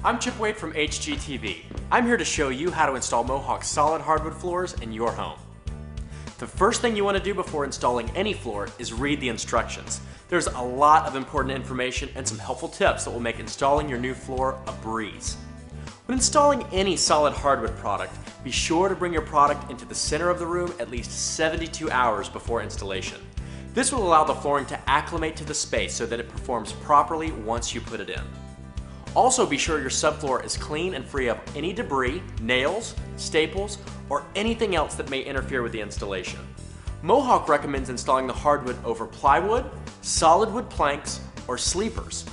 I'm Chip Wade from HGTV. I'm here to show you how to install Mohawk solid hardwood floors in your home. The first thing you want to do before installing any floor is read the instructions. There's a lot of important information and some helpful tips that will make installing your new floor a breeze. When installing any solid hardwood product, be sure to bring your product into the center of the room at least 72 hours before installation. This will allow the flooring to acclimate to the space so that it performs properly once you put it in. Also, be sure your subfloor is clean and free of any debris, nails, staples, or anything else that may interfere with the installation. Mohawk recommends installing the hardwood over plywood, solid wood planks, or sleepers.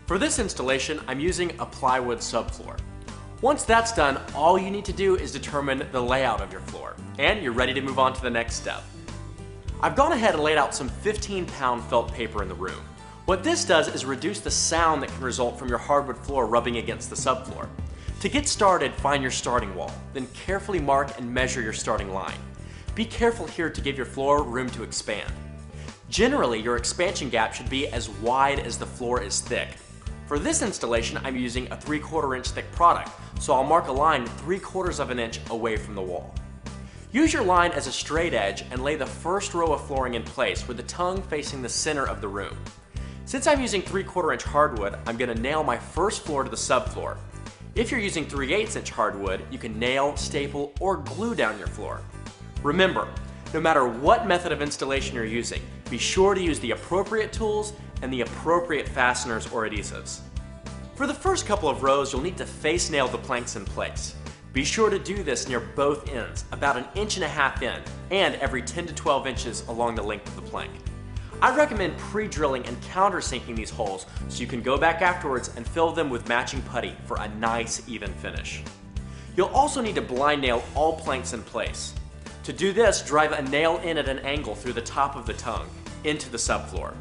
For this installation, I'm using a plywood subfloor. Once that's done, all you need to do is determine the layout of your floor, and you're ready to move on to the next step. I've gone ahead and laid out some 15-pound felt paper in the room. What this does is reduce the sound that can result from your hardwood floor rubbing against the subfloor. To get started, find your starting wall, then carefully mark and measure your starting line. Be careful here to give your floor room to expand. Generally, your expansion gap should be as wide as the floor is thick. For this installation, I'm using a 3/4 inch thick product, so I'll mark a line 3/4 of an inch away from the wall. Use your line as a straight edge and lay the first row of flooring in place with the tongue facing the center of the room. Since I'm using 3/4 inch hardwood, I'm going to nail my first floor to the subfloor. If you're using 3/8 inch hardwood, you can nail, staple, or glue down your floor. Remember, no matter what method of installation you're using, be sure to use the appropriate tools and the appropriate fasteners or adhesives. For the first couple of rows, you'll need to face nail the planks in place. Be sure to do this near both ends, about 1.5 inches in, and every 10 to 12 inches along the length of the plank. I recommend pre-drilling and countersinking these holes so you can go back afterwards and fill them with matching putty for a nice even finish. You'll also need to blind nail all planks in place. To do this, drive a nail in at an angle through the top of the tongue into the subfloor.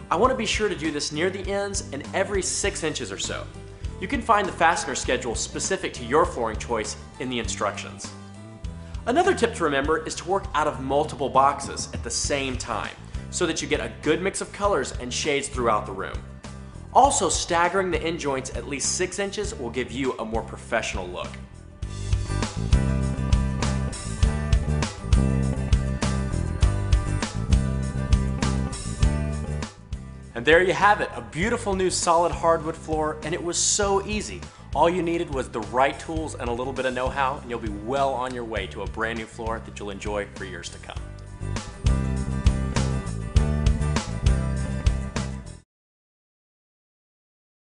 I want to be sure to do this near the ends and every 6 inches or so. You can find the fastener schedule specific to your flooring choice in the instructions. Another tip to remember is to work out of multiple boxes at the same time, so that you get a good mix of colors and shades throughout the room. Also, staggering the end joints at least 6 inches will give you a more professional look. And there you have it, a beautiful new solid hardwood floor, and it was so easy. All you needed was the right tools and a little bit of know-how, and you'll be well on your way to a brand new floor that you'll enjoy for years to come.